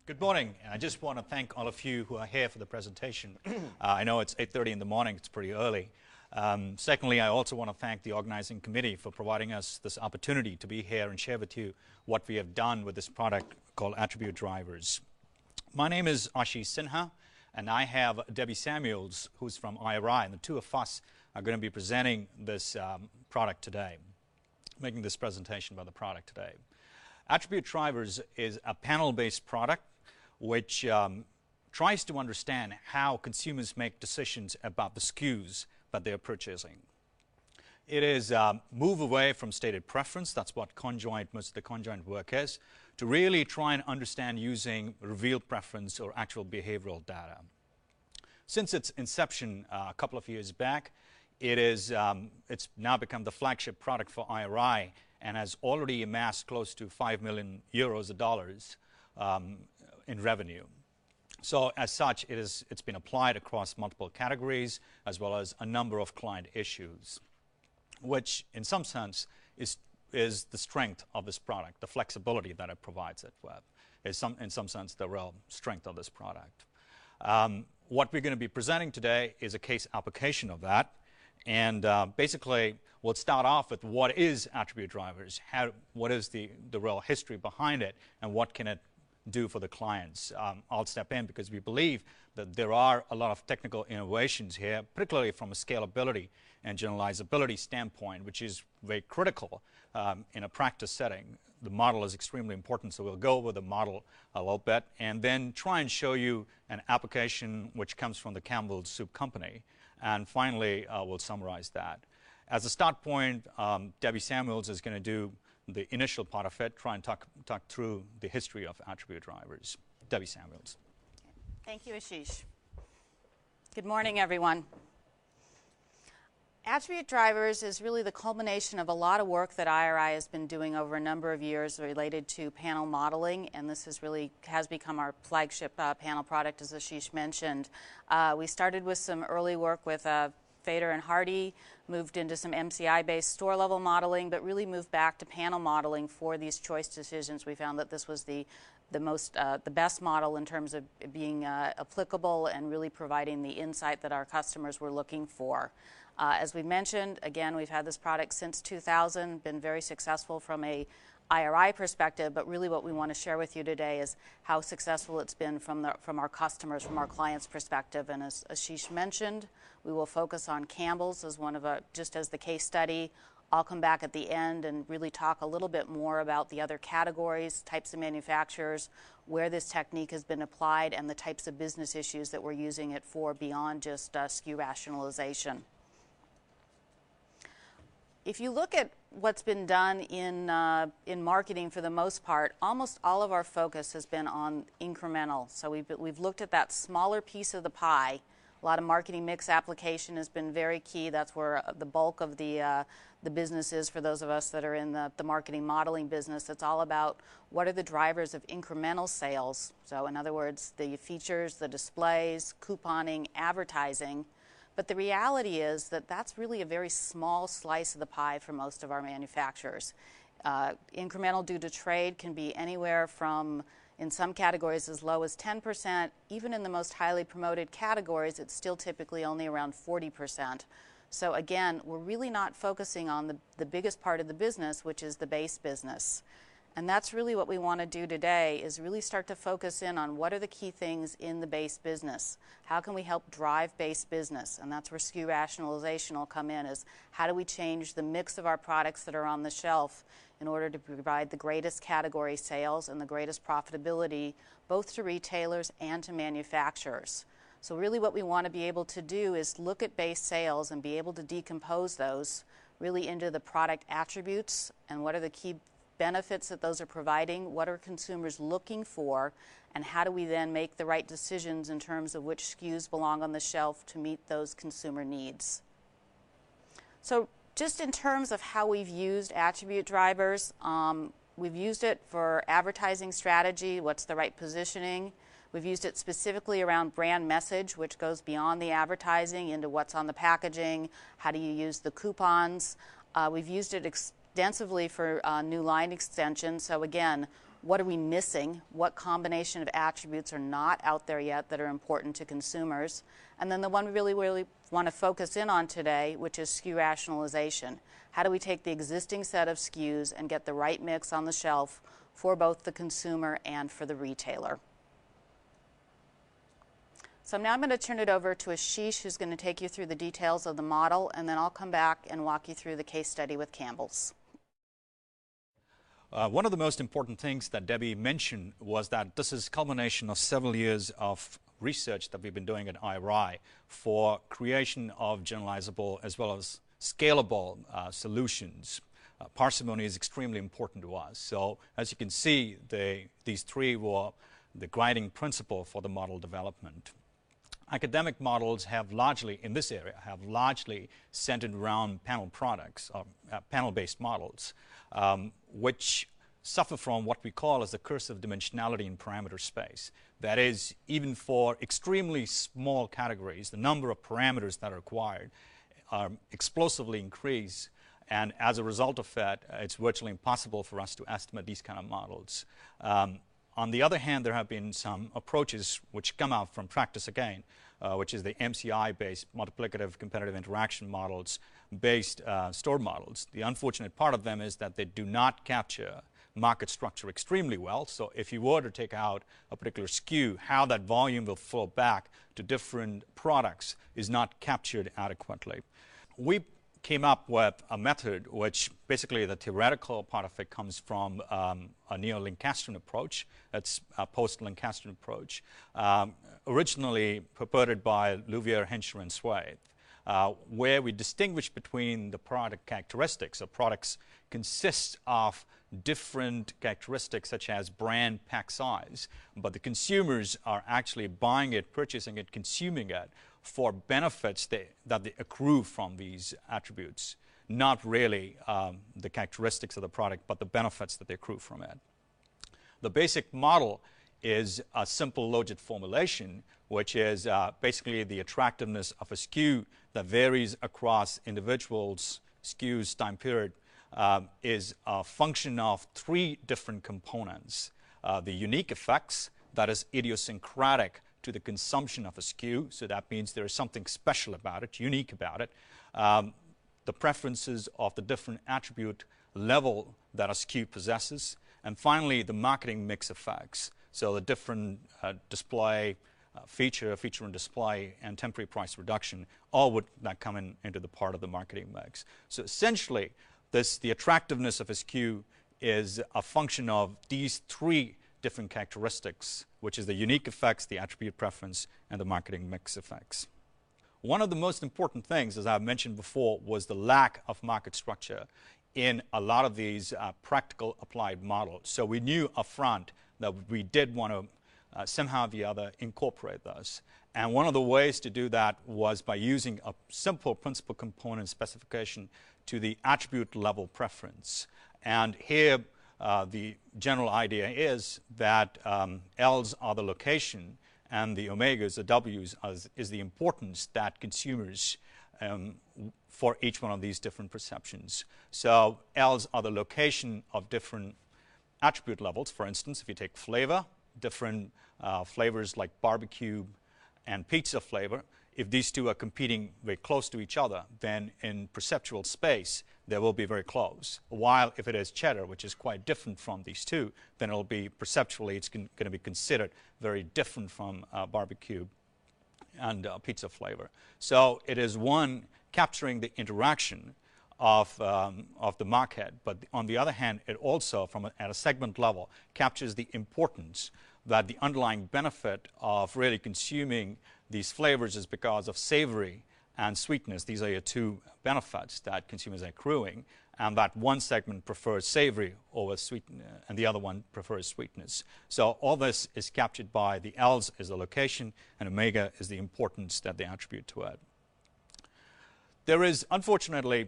Good morning. I just want to thank all of you who are here for the presentation. I know it's 8:30 in the morning, it's pretty early. Secondly, I also want to thank the organizing committee for providing us this opportunity to be here and share with you what we have done with this product called Attribute Drivers. My name is Ashish Sinha, and I have Debbie Samuels, who's from IRI, and the two of us are going to be presenting this product today, making this presentation about the product today. Attribute Drivers is a panel-based product which tries to understand how consumers make decisions about the SKUs that they're purchasing. It is move away from stated preference, that's what most of the conjoint work is, to really try and understand using revealed preference or actual behavioral data. Since its inception a couple of years back, it's now become the flagship product for IRI and has already amassed close to 5 million euros or dollars in revenue. So as such, it's been applied across multiple categories as well as a number of client issues, which in some sense is the strength of this product, the flexibility that it provides it with, in some sense the real strength of this product. What we're going to be presenting today is a case application of that. And basically, we'll start off with what is Attribute Drivers, what is the real history behind it, and what can it do for the clients. I'll step in because we believe that there are a lot of technical innovations here, particularly from a scalability and generalizability standpoint, which is very critical in a practice setting. The model is extremely important, so we'll go over the model a little bit and then try and show you an application which comes from the Campbell Soup company. And finally, we'll summarize that. As a start point, Debbie Samuels is going to do the initial part of it, try and talk through the history of Attribute Drivers. Debbie Samuels. Thank you, Ashish. Good morning, everyone. Attribute Drivers is really the culmination of a lot of work that IRI has been doing over a number of years related to panel modeling, and this has become our flagship panel product, as Ashish mentioned. We started with some early work with Fader and Hardy, moved into some MCI-based store-level modeling, but really moved back to panel modeling for these choice decisions. We found that this was the best model in terms of being applicable and really providing the insight that our customers were looking for. As we mentioned, again, we've had this product since 2000, been very successful from a IRI perspective, but really what we want to share with you today is how successful it's been from our customers, from our clients' perspective. And as Ashish mentioned, we will focus on Campbell's as just as the case study. I'll come back at the end and really talk a little bit more about the other categories, types of manufacturers, where this technique has been applied, and the types of business issues that we're using it for beyond just SKU rationalization. If you look at what's been done in marketing for the most part, almost all of our focus has been on incremental. So we've looked at that smaller piece of the pie. A lot of marketing mix application has been very key. That's where the bulk of the business is for those of us that are in the marketing modeling business. It's all about what are the drivers of incremental sales. So in other words, the features, the displays, couponing, advertising. But the reality is that that's really a very small slice of the pie for most of our manufacturers. Incremental due to trade can be anywhere from, in some categories, as low as 10%. Even in the most highly promoted categories, it's still typically only around 40%. So again, we're really not focusing on the biggest part of the business, which is the base business. And that's really what we want to do today, is really start to focus in on what are the key things in the base business. How can we help drive base business? And that's where SKU rationalization will come in, is how do we change the mix of our products that are on the shelf in order to provide the greatest category sales and the greatest profitability, both to retailers and to manufacturers. So really what we want to be able to do is look at base sales and be able to decompose those really into the product attributes and what are the key benefits that those are providing, what are consumers looking for, and how do we then make the right decisions in terms of which SKUs belong on the shelf to meet those consumer needs. So just in terms of how we've used attribute drivers, we've used it for advertising strategy, what's the right positioning. We've used it specifically around brand message, which goes beyond the advertising into what's on the packaging, how do you use the coupons. We've used it extensively for new line extensions. So again, What are we missing? What combination of attributes are not out there yet that are important to consumers? And then the one we really want to focus in on today, which is SKU rationalization. How do we take the existing set of SKUs and get the right mix on the shelf for both the consumer and for the retailer? So now I'm going to turn it over to Ashish, who's going to take you through the details of the model, and then I'll come back and walk you through the case study with Campbell's. One of the most important things that Debbie mentioned was that this is a culmination of several years of research that we've been doing at IRI for creation of generalizable as well as scalable solutions. Parsimony is extremely important to us. So as you can see, these three were the guiding principle for the model development. Academic models have largely, in this area, have largely centered around panel products, or panel-based models, which suffer from what we call as the curse of dimensionality in parameter space. That is, even for extremely small categories, the number of parameters that are required explosively increase, and as a result of that, it's virtually impossible for us to estimate these kind of models. On the other hand, there have been some approaches which come out from practice again, which is the MCI-based multiplicative competitive interaction models based store models. The unfortunate part of them is that they do not capture market structure extremely well. So if you were to take out a particular SKU, how that volume will flow back to different products is not captured adequately. We came up with a method which basically the theoretical part of it comes from a neo-Lancastrian approach. It's a post-Lancastrian approach, originally purported by Louvier, Hensher, and Swade, where we distinguish between the product characteristics. So products consist of different characteristics such as brand, pack size, but the consumers are actually buying it, purchasing it, consuming it for benefits that they accrue from these attributes, not really the characteristics of the product, but the benefits that they accrue from it. The basic model is a simple logit formulation, which is basically the attractiveness of a SKU that varies across individuals, SKUs, time period, is a function of three different components. The unique effects, that is idiosyncratic to the consumption of a SKU, so that means there is something special about it, unique about it. The preferences of the different attribute level that a SKU possesses, and finally the marketing mix effects, so the different display, feature and display, and temporary price reduction, all would that come into the part of the marketing mix. So essentially, the attractiveness of a SKU is a function of these three different characteristics, which is the unique effects, the attribute preference, and the marketing mix effects. One of the most important things, as I've mentioned before, was the lack of market structure in a lot of these practical applied models. So we knew upfront that we did want to somehow or the other incorporate those. And one of the ways to do that was by using a simple principal component specification to the attribute level preference. And here, the general idea is that L's are the location and the omegas, the W's, is the importance that consumers for each one of these different perceptions. So L's are the location of different attribute levels. For instance, if you take flavor, different flavors like barbecue and pizza flavor, if these two are competing very close to each other, then in perceptual space, they will be very close. While if it is cheddar, which is quite different from these two, then it'll be perceptually, it's going to be considered very different from barbecue and pizza flavor. So it is one capturing the interaction of the market, but on the other hand, it also, at a segment level, captures the importance that the underlying benefit of really consuming these flavors is because of savory and sweetness. These are your two benefits that consumers are accruing, and that one segment prefers savory over sweet, and the other one prefers sweetness. So all this is captured by the L's is the location, and omega is the importance that they attribute to it. There is, unfortunately,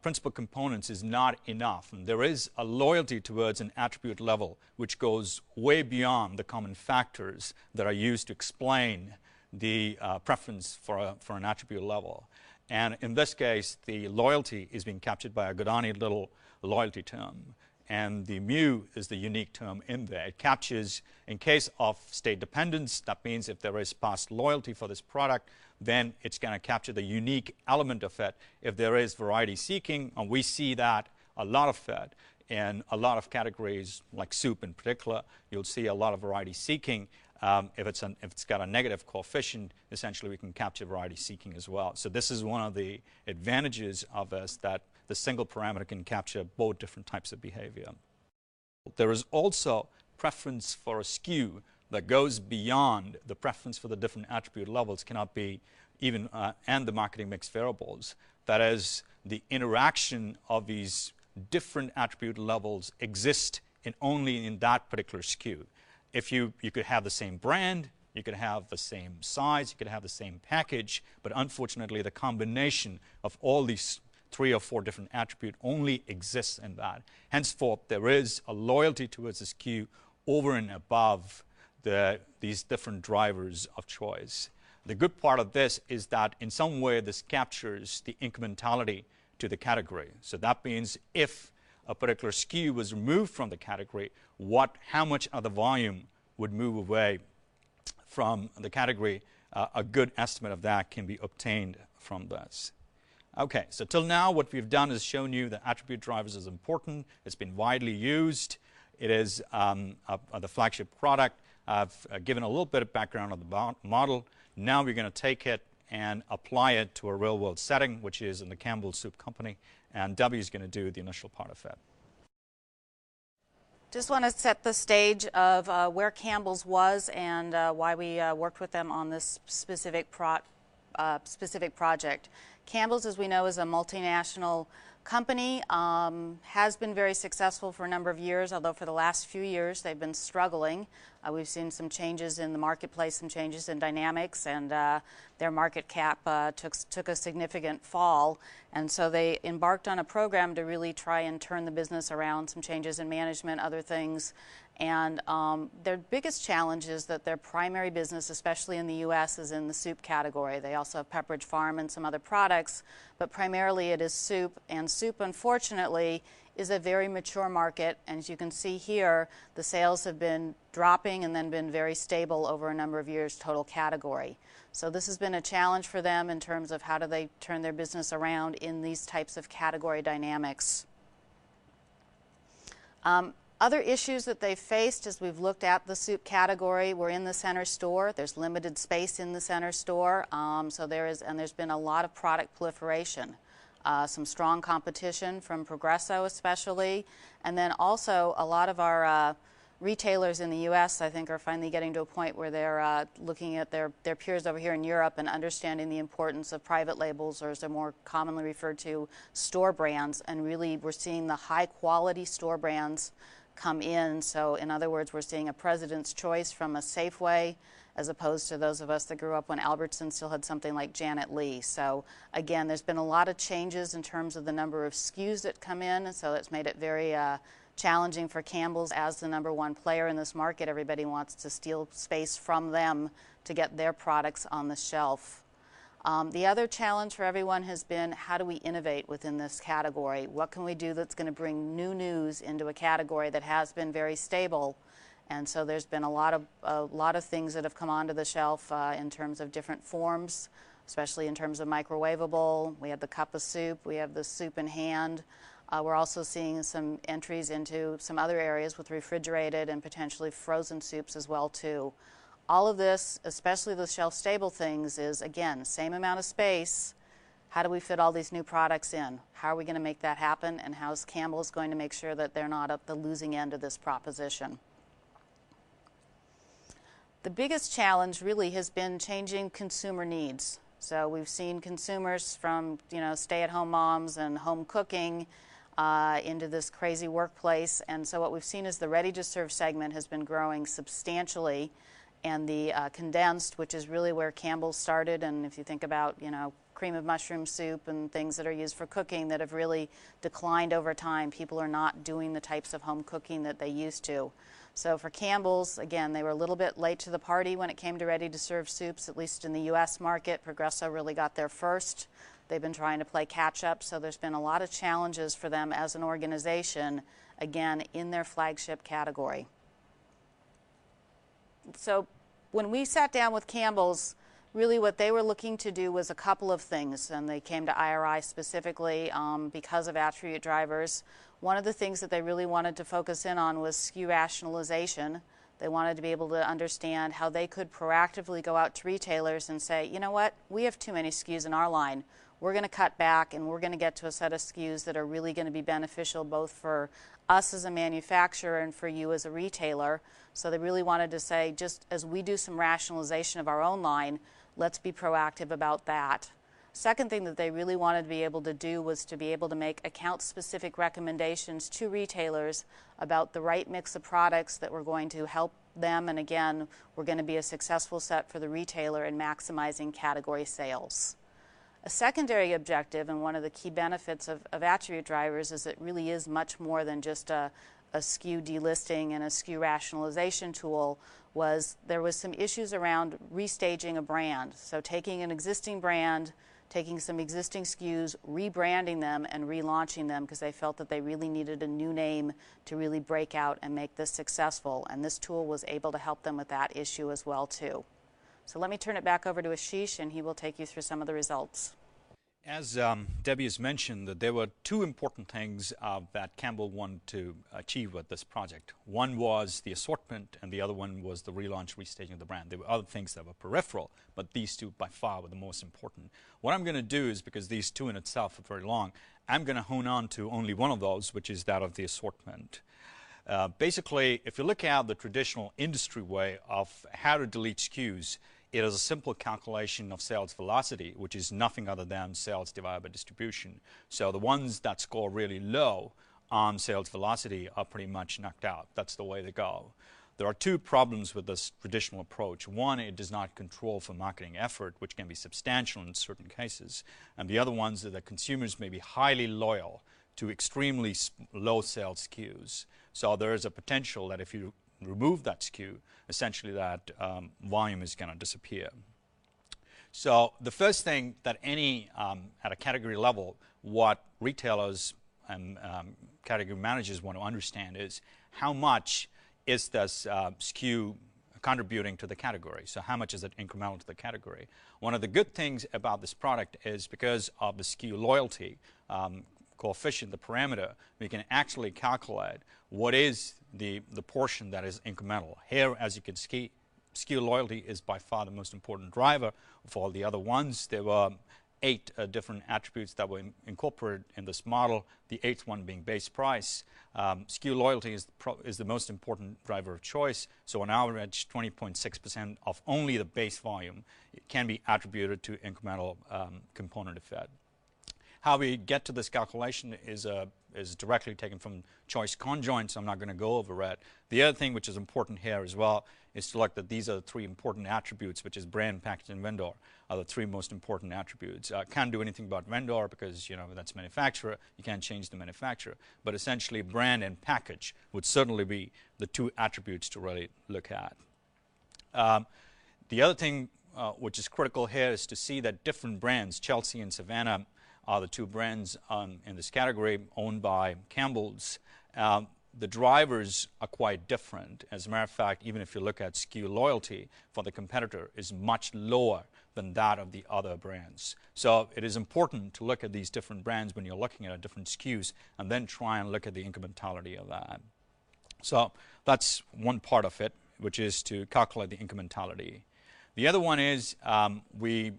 principal components is not enough, and there is a loyalty towards an attribute level which goes way beyond the common factors that are used to explain the preference for an attribute level. And in this case, the loyalty is being captured by a Godani little loyalty term. and the mu is the unique term in there. It captures, in case of state dependence, that means if there is past loyalty for this product, then it's going to capture the unique element of it. If there is variety seeking, and we see that a lot of it in a lot of categories, like soup in particular, you'll see a lot of variety seeking. If it's got a negative coefficient, essentially we can capture variety seeking as well. So this is one of the advantages of this, that the single parameter can capture both different types of behavior. There is also preference for a SKU that goes beyond the preference for the different attribute levels cannot be even, and the marketing mix variables. That is, the interaction of these different attribute levels exist only in that particular SKU. If you could have the same brand, you could have the same size, you could have the same package, but unfortunately the combination of all these 3 or 4 different attributes only exists in that. Henceforth, there is a loyalty towards the SKU over and above these different drivers of choice. The good part of this is that in some way this captures the incrementality to the category. So that means if a particular SKU was removed from the category, how much of the volume would move away from the category. A good estimate of that can be obtained from this. Okay, so till now what we've done is shown you that attribute drivers is important. It's been widely used. It is the flagship product. I've given a little bit of background on the model. Now we're going to take it and apply it to a real-world setting, which is in the Campbell Soup company, and Debbie is going to do the initial part of it. Just want to set the stage of where Campbell's was and why we worked with them on this specific project. Campbell's, as we know, is a multinational company, has been very successful for a number of years, although for the last few years they've been struggling. We've seen some changes in the marketplace, some changes in dynamics, and their market cap took a significant fall. And so they embarked on a program to really try and turn the business around, some changes in management, other things. And their biggest challenge is that their primary business, especially in the U.S., is in the soup category. They also have Pepperidge Farm and some other products, but primarily it is soup. And soup, unfortunately, is a very mature market. And as you can see here, the sales have been dropping and then been very stable over a number of years, total category. So this has been a challenge for them in terms of how do they turn their business around in these types of category dynamics. Other issues that they've faced as we've looked at the soup category, we're in the center store. There's limited space in the center store, there's been a lot of product proliferation. Some strong competition from Progresso especially, and then also a lot of our retailers in the U.S. I think are finally getting to a point where they're looking at their peers over here in Europe and understanding the importance of private labels, or as they're more commonly referred to, store brands, and really we're seeing the high quality store brands come in. So in other words, we're seeing a President's Choice from a Safeway as opposed to those of us that grew up when Albertsons still had something like Janet Lee. So again, there's been a lot of changes in terms of the number of SKUs that come in, so it's made it very challenging for Campbell's as the #1 player in this market. Everybody wants to steal space from them to get their products on the shelf. The other challenge for everyone has been, how do we innovate within this category? What can we do that's going to bring new news into a category that has been very stable? And so there's been a lot of things that have come onto the shelf in terms of different forms, especially in terms of microwavable. We have the cup of soup. We have the soup in hand. We're also seeing some entries into some other areas with refrigerated and potentially frozen soups as well too. All of this, especially the shelf-stable things, is, again, same amount of space. How do we fit all these new products in? How are we going to make that happen? And how is Campbell's going to make sure that they're not at the losing end of this proposition? The biggest challenge really has been changing consumer needs. So we've seen consumers from, stay-at-home moms and home cooking into this crazy workplace. And so what we've seen is the ready-to-serve segment has been growing substantially, and the condensed, which is really where Campbell started, and if you think about, cream of mushroom soup and things that are used for cooking that have really declined over time. People are not doing the types of home cooking that they used to. So for Campbell's, again, they were a little bit late to the party when it came to ready-to-serve soups, at least in the U.S. market. Progresso really got there first. They've been trying to play catch up, so there's been a lot of challenges for them as an organization, again, in their flagship category. So when we sat down with Campbell's, really what they were looking to do was a couple of things, and they came to IRI specifically because of attribute drivers. One of the things that they really wanted to focus in on was SKU rationalization. They wanted to be able to understand how they could proactively go out to retailers and say, you know what, we have too many SKUs in our line. We're going to cut back and we're going to get to a set of SKUs that are really going to be beneficial both for us as a manufacturer and for you as a retailer. So they really wanted to say, just as we do some rationalization of our own line, let's be proactive about that. Second thing that they really wanted to be able to do was to be able to make account-specific recommendations to retailers about the right mix of products that were going to help them, and again, we're going to be a successful set for the retailer in maximizing category sales. A secondary objective, and one of the key benefits of attribute drivers, is it really is much more than just a SKU delisting and a SKU rationalization tool. There was some issues around restaging a brand. So taking an existing brand, taking some existing SKUs, rebranding them and relaunching them because they felt that they really needed a new name to really break out and make this successful. And this tool was able to help them with that issue as well too. So let me turn it back over to Ashish, and he will take you through some of the results. As Debbie has mentioned, that there were two important things that Campbell wanted to achieve with this project. One was the assortment, and the other one was the relaunch, restaging of the brand. There were other things that were peripheral, but these two by far were the most important. What I'm going to do is, because these two in itself are very long, I'm going to hone on to only one of those, which is that of the assortment. Basically, if you look at the traditional industry way of how to delete SKUs, it is a simple calculation of sales velocity, which is nothing other than sales divided by distribution. So the ones that score really low on sales velocity are pretty much knocked out. That's the way they go. There are two problems with this traditional approach. One, it does not control for marketing effort, which can be substantial in certain cases. And the other ones are that consumers may be highly loyal to extremely low sales SKUs. So there is a potential that if you remove that SKU, essentially that volume is going to disappear. So the first thing that at a category level, what retailers and category managers want to understand is how much is this SKU contributing to the category. So how much is it incremental to the category? One of the good things about this product is because of the SKU loyalty coefficient, the parameter, we can actually calculate what is the portion that is incremental. Here, as you can see, SKU loyalty is by far the most important driver of all the other ones. There were 8 different attributes that were incorporated in this model, the 8th one being base price. SKU loyalty is the most important driver of choice. So on average, 20.6% of only the base volume can be attributed to incremental component effect. How we get to this calculation is directly taken from choice conjoint, so I'm not going to go over it. The other thing which is important here as well is to look that these are the 3 important attributes, which is brand, package, and vendor, are the 3 most important attributes. Can't do anything about vendor because, that's manufacturer. You can't change the manufacturer. But essentially, brand and package would certainly be the 2 attributes to really look at. The other thing which is critical here is to see that different brands, Chelsea and Savannah, are the 2 brands in this category owned by Campbell's. The drivers are quite different. As a matter of fact, even if you look at SKU loyalty for the competitor is much lower than that of the other brands. So it is important to look at these different brands when you're looking at different SKUs and then try and look at the incrementality of that. So that's one part of it, which is to calculate the incrementality. The other one is we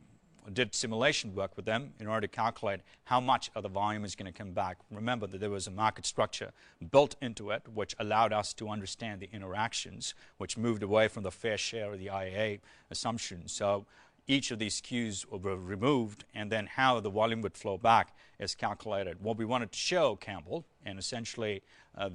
did simulation work with them in order to calculate how much of the volume is going to come back. Remember that there was a market structure built into it which allowed us to understand the interactions, which moved away from the fair share of the IAA assumption. So each of these SKUs were removed, and then how the volume would flow back is calculated. What we wanted to show Campbell, and essentially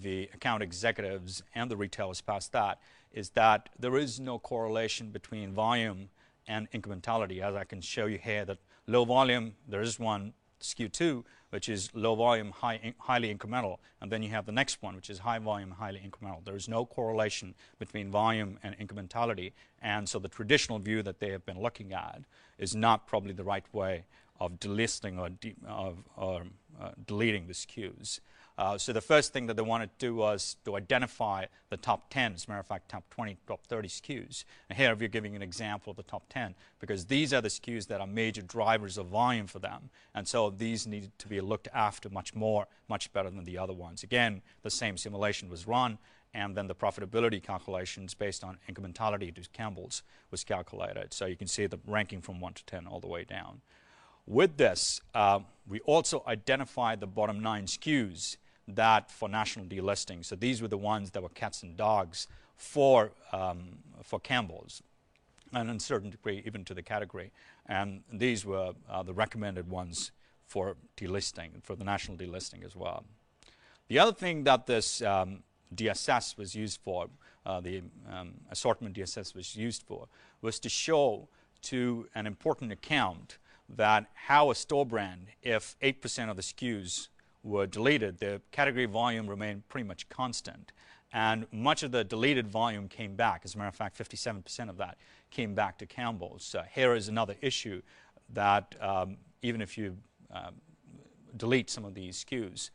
the account executives and the retailers past that, is that there is no correlation between volume and incrementality. As I can show you here, that low volume, there is one SKU 2, which is low volume, highly incremental, and then you have the next one, which is high volume, highly incremental. There is no correlation between volume and incrementality, and so the traditional view that they have been looking at is not probably the right way of delisting or deleting the SKUs. So the first thing that they wanted to do was to identify the top 10, as a matter of fact, top 20, top 30 SKUs. And here we're giving an example of the top 10, because these are the SKUs that are major drivers of volume for them. And so these needed to be looked after much better than the other ones. Again, the same simulation was run, and then the profitability calculations based on incrementality to Campbell's was calculated. So you can see the ranking from 1 to 10 all the way down. With this, we also identified the bottom 9 SKUs that for national delisting. So these were the ones that were cats and dogs for Campbell's, and in a certain degree even to the category. And these were the recommended ones for delisting, for the national delisting as well. The other thing that this DSS was used for, the assortment DSS was used for, was to show to an important account that how a store brand, if 8% of the SKUs were deleted, the category volume remained pretty much constant. And much of the deleted volume came back. As a matter of fact, 57% of that came back to Campbell's. Here is another issue that even if you delete some of these SKUs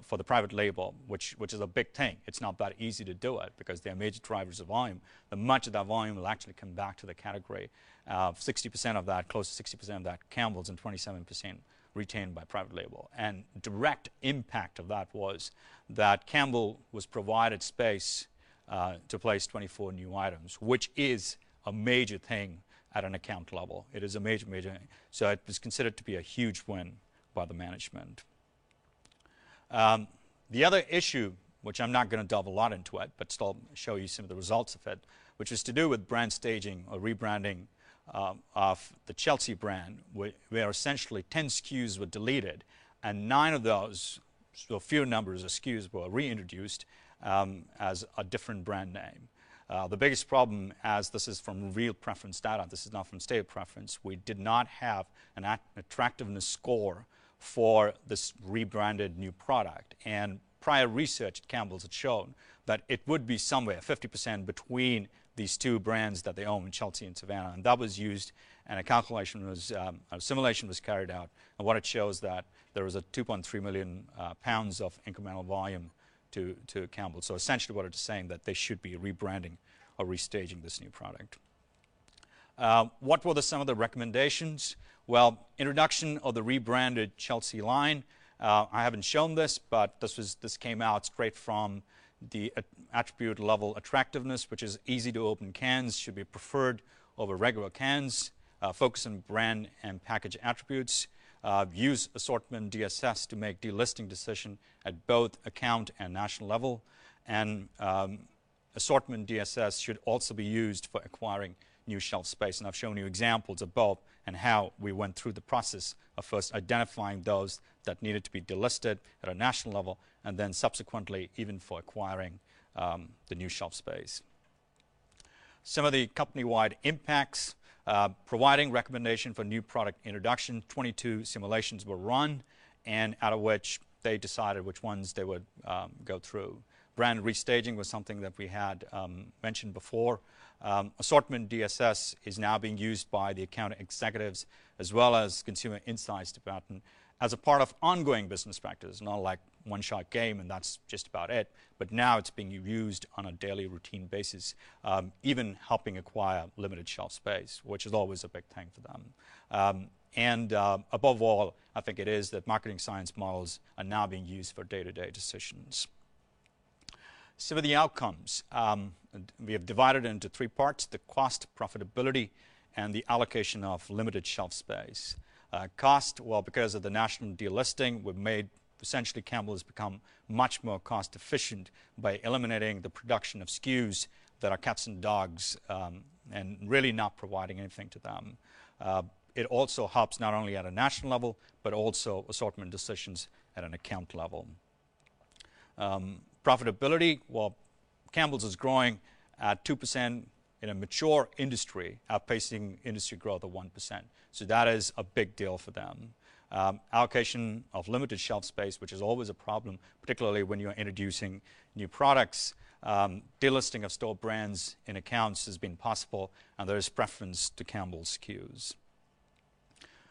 for the private label, which is a big thing, it's not that easy to do it because they are major drivers of volume, then much of that volume will actually come back to the category. 60% of that, close to 60% of that Campbell's, and 27% retained by private label. And direct impact of that was that Campbell was provided space to place 24 new items, which is a major thing at an account level. It is a major thing. So it was considered to be a huge win by the management. The other issue, which I'm not going to delve a lot into it, but still show you some of the results of it, which is to do with brand staging or rebranding of the Chelsea brand, where essentially 10 SKUs were deleted, and 9 of those, so a few numbers of SKUs, were reintroduced as a different brand name. The biggest problem, as this is from real preference data, this is not from stated preference, we did not have an attractiveness score for this rebranded new product. And prior research at Campbell's had shown that it would be somewhere 50% between these two brands that they own, Chelsea and Savannah. And that was used, and a calculation was, a simulation was carried out. And what it shows that there was a 2.3 million pounds of incremental volume to Campbell. So essentially what it is saying that they should be rebranding or restaging this new product. What were some of the recommendations? Well, introduction of the rebranded Chelsea line. I haven't shown this, but this came out straight from the attribute level attractiveness, which is easy to open cans, should be preferred over regular cans. Focus on brand and package attributes. Use assortment DSS to make delisting decision at both account and national level. And assortment DSS should also be used for acquiring new shelf space. And I've shown you examples of both and how we went through the process of first identifying those that needed to be delisted at a national level, and then subsequently even for acquiring the new shelf space. Some of the company-wide impacts, providing recommendation for new product introduction. 22 simulations were run, and out of which they decided which ones they would go through. Brand restaging was something that we had mentioned before. Assortment DSS is now being used by the account executives as well as consumer insights department as a part of ongoing business practice, not like one-shot game and that's just about it, but now it's being used on a daily routine basis, even helping acquire limited shelf space, which is always a big thing for them. And above all, I think it is that marketing science models are now being used for day-to-day decisions. Some of the outcomes, we have divided it into 3 parts: the cost, profitability, and the allocation of limited shelf space. Cost, well, because of the national delisting, we've made essentially Campbell has become much more cost efficient by eliminating the production of SKUs that are cats and dogs and really not providing anything to them. It also helps not only at a national level, but also assortment decisions at an account level. Profitability, well, Campbell's is growing at 2% in a mature industry, outpacing industry growth of 1%. So that is a big deal for them. Allocation of limited shelf space, which is always a problem, particularly when you're introducing new products. Delisting of store brands in accounts has been possible, and there is preference to Campbell SKUs.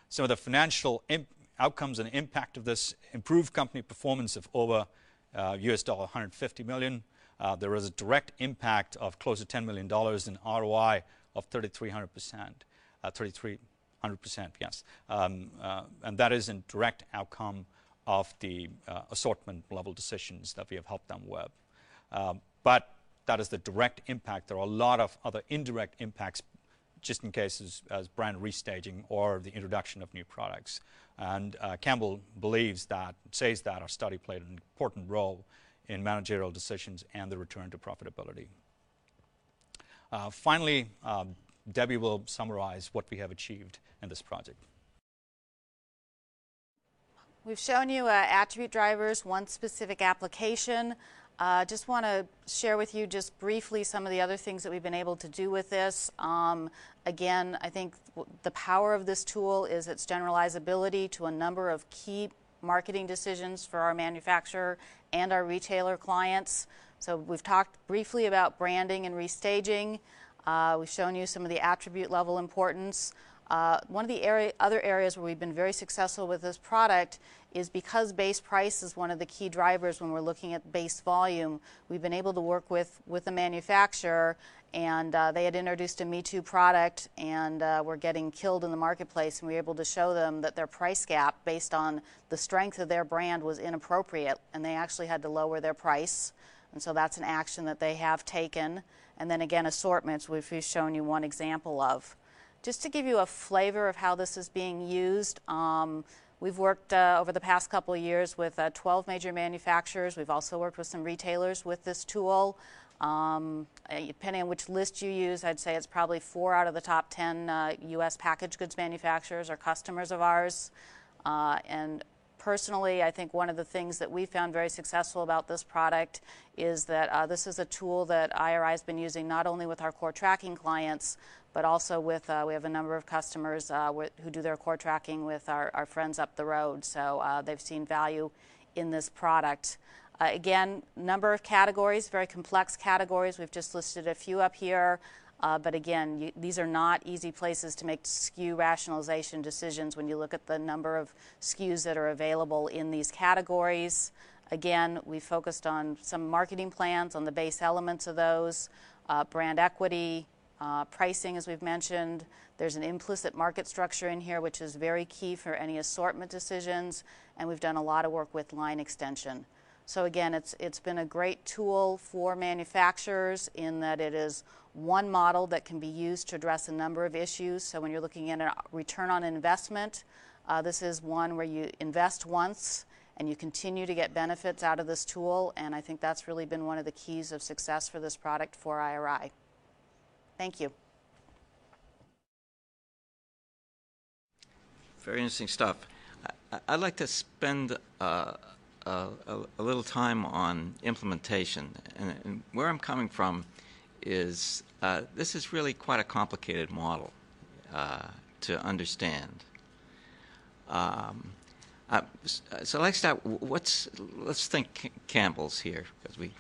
So the financial outcomes and impact of this: improved company performance of over US $150 million. There is a direct impact of close to $10 million in ROI of 3,300%, 3,300%, yes. And that is a direct outcome of the assortment level decisions that we have helped them with. But that is the direct impact. There are a lot of other indirect impacts, just in cases as brand restaging or the introduction of new products. And Campbell says that our study played an important role in managerial decisions and the return to profitability. Finally, Debbie will summarize what we have achieved in this project. We've shown you attribute drivers, one specific application. Just want to share with you just briefly some of the other things that we've been able to do with this. Again, I think the power of this tool is its generalizability to a number of key marketing decisions for our manufacturer and our retailer clients. So we've talked briefly about branding and restaging. We've shown you some of the attribute level importance. One of the other areas where we've been very successful with this product is because base price is one of the key drivers when we're looking at base volume. We've been able to work with the manufacturer, and they had introduced a Me Too product and were getting killed in the marketplace, and we were able to show them that their price gap based on the strength of their brand was inappropriate, and they actually had to lower their price. And so that's an action that they have taken. And then again, assortments, which we've shown you one example of. Just to give you a flavor of how this is being used, we've worked over the past couple of years with 12 major manufacturers. We've also worked with some retailers with this tool. Depending on which list you use, I'd say it's probably 4 out of the top 10 U.S. packaged goods manufacturers are customers of ours. And personally, I think one of the things that we found very successful about this product is that this is a tool that IRI has been using not only with our core tracking clients, but also with, we have a number of customers who do their core tracking with our friends up the road. So they've seen value in this product. Again, number of categories, very complex categories. We've just listed a few up here. But again, these are not easy places to make SKU rationalization decisions when you look at the number of SKUs that are available in these categories. Again, we focused on some marketing plans on the base elements of those, brand equity, pricing, as we've mentioned. There's an implicit market structure in here, which is very key for any assortment decisions, and we've done a lot of work with line extension. So again, it's been a great tool for manufacturers in that it is one model that can be used to address a number of issues. So when you're looking at a return on investment, this is one where you invest once and you continue to get benefits out of this tool, and I think that's really been one of the keys of success for this product for IRI. Thank you. Very interesting stuff. I'd like to spend a little time on implementation. And where I'm coming from is this is really quite a complicated model to understand. So let's start. Let's think Campbell's here, because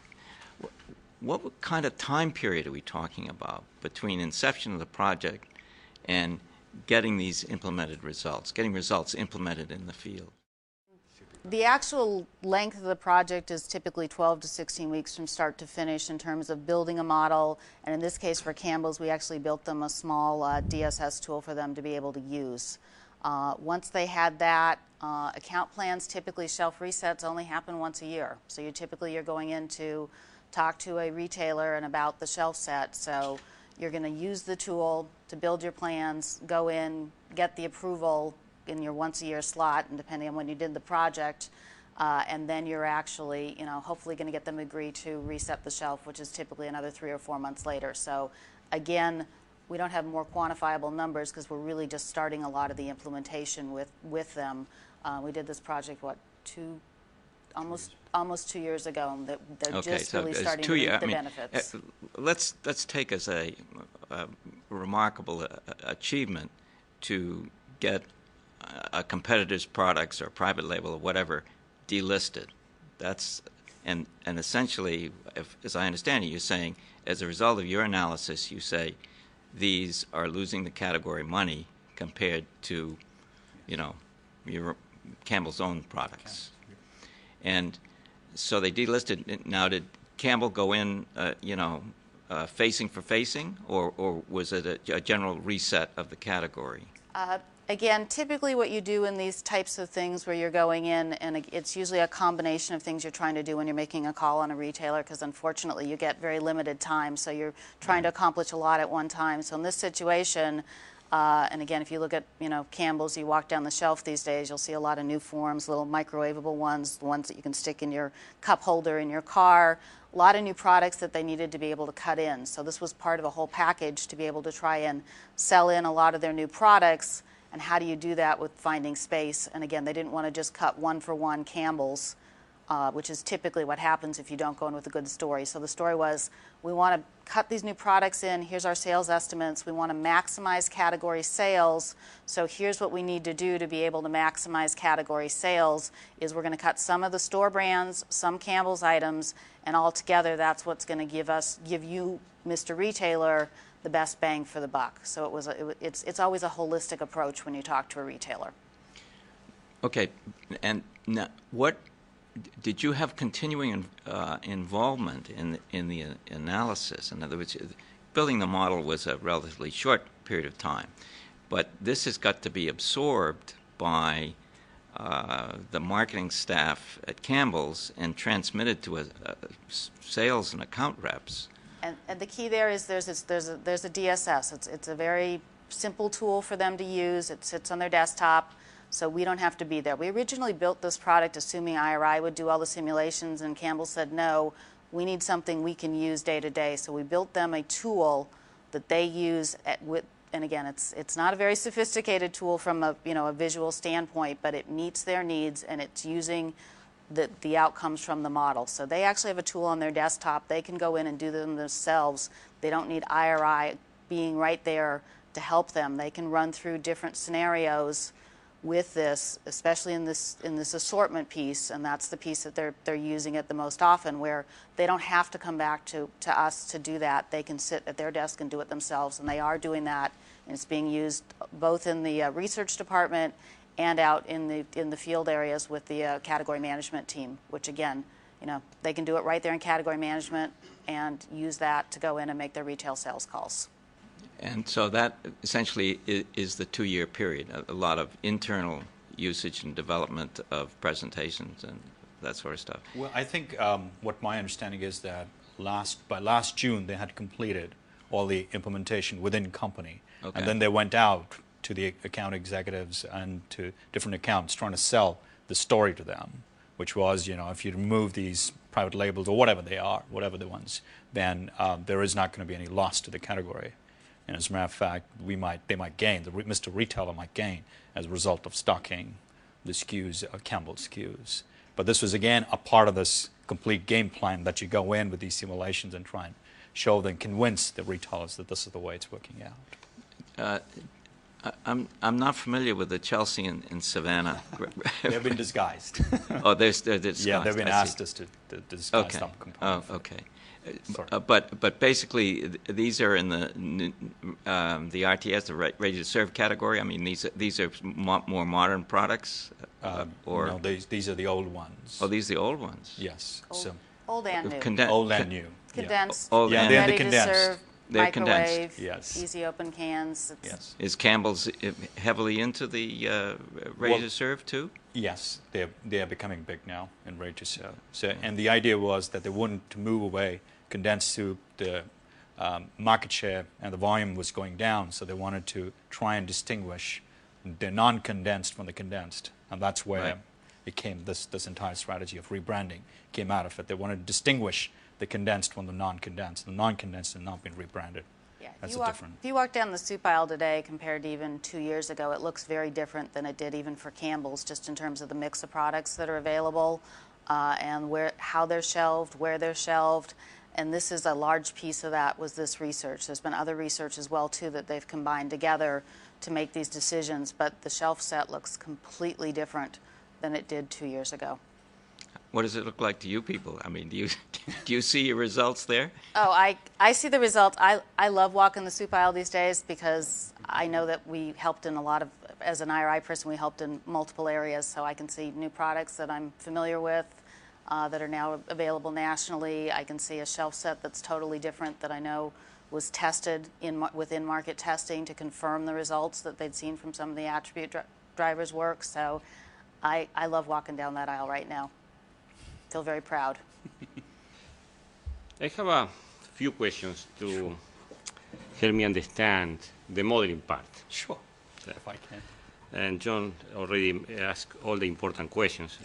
what kind of time period are we talking about between inception of the project and getting these implemented results, getting results implemented in the field? The actual length of the project is typically 12 to 16 weeks from start to finish in terms of building a model. And in this case for Campbell's, we actually built them a small DSS tool for them to be able to use. Once they had that, account plans, typically shelf resets only happen once a year. So you're going in to talk to a retailer and about the shelf set. So you're going to use the tool to build your plans, go in, get the approval in your once-a-year slot, and depending on when you did the project, and then you're actually, hopefully going to get them to agree to reset the shelf, which is typically another 3 or 4 months later. So again, we don't have more quantifiable numbers because we're really just starting a lot of the implementation with them. We did this project, almost 2 years ago, and they're just really starting to reap the benefits. Let's take as a remarkable achievement to get a competitor's products or private label or whatever delisted. And essentially, as I understand it, you're saying as a result of your analysis, you say these are losing the category money compared to, your Campbell's own products. And so they delisted. Now, did Campbell go in, facing for facing, or was it a general reset of the category? Again, typically what you do in these types of things where you're going in, and it's usually a combination of things you're trying to do when you're making a call on a retailer, because unfortunately you get very limited time, so you're trying to accomplish a lot at one time. So in this situation, and again, if you look at Campbell's, you walk down the shelf these days, you'll see a lot of new forms, little microwavable ones, the ones that you can stick in your cup holder in your car. A lot of new products that they needed to be able to cut in. So this was part of a whole package to be able to try and sell in a lot of their new products. And how do you do that with finding space? And again, they didn't want to just cut one-for-one Campbell's, which is typically what happens if you don't go in with a good story. So the story was, we want to cut these new products in. Here's our sales estimates. We want to maximize category sales. So here's what we need to do to be able to maximize category sales is we're going to cut some of the store brands, some Campbell's items, and altogether that's what's going to give you, Mr. Retailer, the best bang for the buck. So it's always a holistic approach when you talk to a retailer. Okay, and now what did you have continuing involvement in the analysis? In other words, building the model was a relatively short period of time, but this has got to be absorbed by the marketing staff at Campbell's and transmitted to sales and account reps. And the key there is there's a DSS. It's a very simple tool for them to use. It sits on their desktop, so we don't have to be there. We originally built this product assuming IRI would do all the simulations, and Campbell said, no, we need something we can use day to day. So we built them a tool that they use and again, it's not a very sophisticated tool from a visual standpoint, but it meets their needs, and it's using the outcomes from the model. So they actually have a tool on their desktop. They can go in and do them themselves. They don't need IRI being right there to help them. They can run through different scenarios with this, especially in this assortment piece, and that's the piece that they're using it the most often, where they don't have to come back to us to do that. They can sit at their desk and do it themselves, and they are doing that, and it's being used both in the research department and out in the field areas with the category management team, which again, they can do it right there in category management and use that to go in and make their retail sales calls. And so that essentially is the 2-year period, a lot of internal usage and development of presentations and that sort of stuff. Well, I think what my understanding is that by last June they had completed all the implementation within company. Okay. And then they went out to the account executives and to different accounts trying to sell the story to them, which was, if you remove these private labels or whatever they are, whatever the ones, then there is not going to be any loss to the category. And as a matter of fact, they might gain, Mr. Retailer might gain as a result of stocking the SKUs, Campbell's SKUs. But this was, again, a part of this complete game plan that you go in with these simulations and try and show them, convince the retailers that this is the way it's working out. I'm not familiar with the Chelsea in Savannah. They've been disguised. Oh, they're disguised. Yeah, they've been asked us to disguise some components. Oh, okay. But basically, these are in the RTS, the ready to serve category. I mean, these are more modern products, or no, these are the old ones. Oh, these are the old ones. Yes. Old and new. Old and new. Condensed. Old and they're ready condensed. to serve. They're Microwave, condensed. Yes. Easy open cans. Yes. Is Campbell's heavily into the ready to serve too? Yes, they are becoming big now and ready to serve. So, and the idea was that they wanted to move away condensed soup. The market share and the volume was going down, so they wanted to try and distinguish the non-condensed from the condensed, and that's where it came. This entire strategy of rebranding came out of it. They wanted to distinguish the condensed from the non-condensed. The non-condensed had not been rebranded. Yeah, That's if you walk down the soup aisle today compared to even 2 years ago, it looks very different than it did even for Campbell's, just in terms of the mix of products that are available and how they're shelved, where they're shelved. And this is a large piece of that was this research. There's been other research as well, too, that they've combined together to make these decisions. But the shelf set looks completely different than it did 2 years ago. What does it look like to you people? I mean, do you see your results there? Oh, I see the results. I love walking the soup aisle these days because I know that we helped in a lot of, as an IRI person, we helped in multiple areas. So I can see new products that I'm familiar with that are now available nationally. I can see a shelf set that's totally different that I know was tested within market testing to confirm the results that they'd seen from some of the attribute drivers' work. So I love walking down that aisle right now. Feel very proud. I have a few questions to help me understand the modeling part. Sure, if I can. And John already asked all the important questions.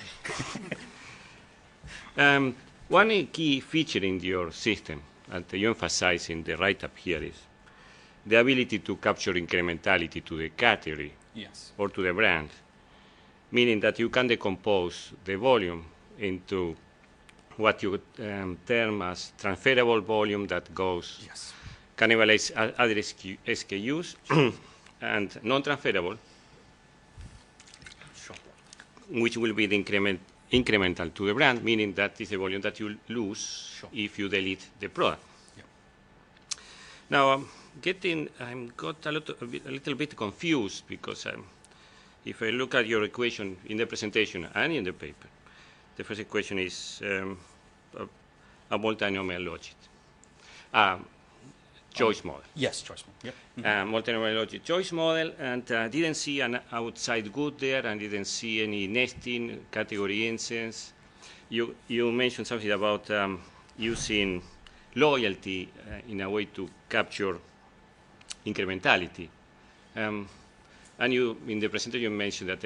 One key feature in your system, and you emphasize in the write-up here, is the ability to capture incrementality to the category or to the brand, meaning that you can decompose the volume into what you term as transferable volume that goes cannibalize other SKUs and non-transferable, which will be the incremental to the brand, meaning that is the volume that you lose if you delete the product. Now, I'm got a little bit confused because if I look at your equation in the presentation and in the paper, the first equation is a multinomial logic, choice model. Yes, choice model. Yep. Multinomial logic choice model, and didn't see an outside good there, and didn't see any nesting category instance. You mentioned something about using loyalty in a way to capture incrementality, and you in the presentation you mentioned that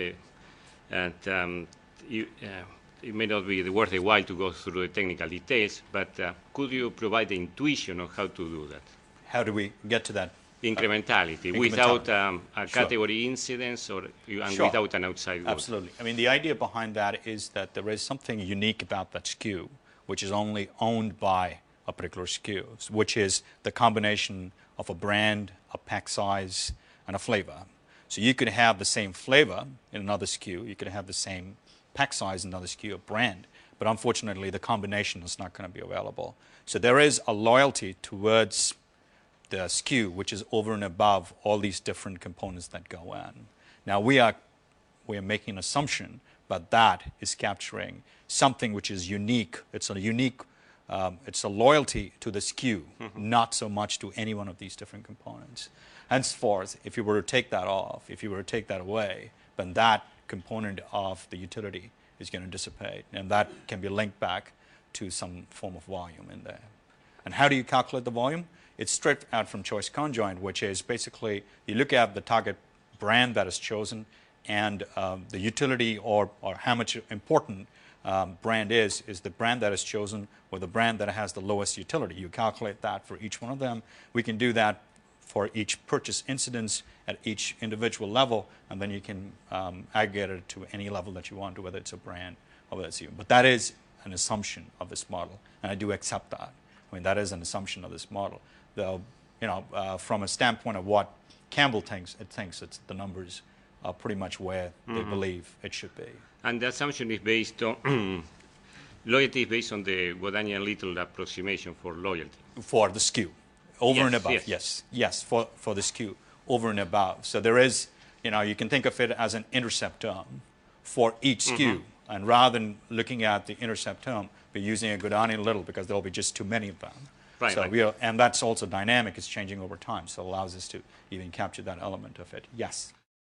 it may not be worth a while to go through the technical details, but could you provide the intuition of how to do that? How do we get to that? Incrementality, without a category incidence without an outside good. Absolutely. I mean, the idea behind that is that there is something unique about that SKU, which is only owned by a particular SKU, which is the combination of a brand, a pack size, and a flavor. So you could have the same flavor in another SKU, you could have the same pack size in another SKU, a brand, but unfortunately the combination is not going to be available. So there is a loyalty towards the SKU, which is over and above all these different components that go in. Now we are making an assumption, but that is capturing something which is unique. It's a unique, it's a loyalty to the SKU, not so much to any one of these different components. Henceforth, if you were to take that off, if you were to take that away, then that component of the utility is going to dissipate, and that can be linked back to some form of volume in there. And how do you calculate the volume? It's straight out from choice conjoint, which is basically you look at the target brand that is chosen and the utility or how much important brand is the brand that is chosen or the brand that has the lowest utility. You calculate that for each one of them. We can do that for each purchase incidence at each individual level, and then you can aggregate it to any level that you want to, whether it's a brand or whether it's you. But that is an assumption of this model, and I do accept that. I mean, that is an assumption of this model. Though, from a standpoint of what Campbell thinks, it's the numbers are pretty much where they believe it should be. And the assumption is based on loyalty is based on the Godanian little approximation for loyalty. For the SKU, over and above. Yes, for the SKU, over and above. So there is, you can think of it as an intercept term for each SKU, and rather than looking at the intercept term, we're using a Godanian little because there'll be just too many of them. Right, so and that's also dynamic. It's changing over time, so it allows us to even capture that element of it. Yes.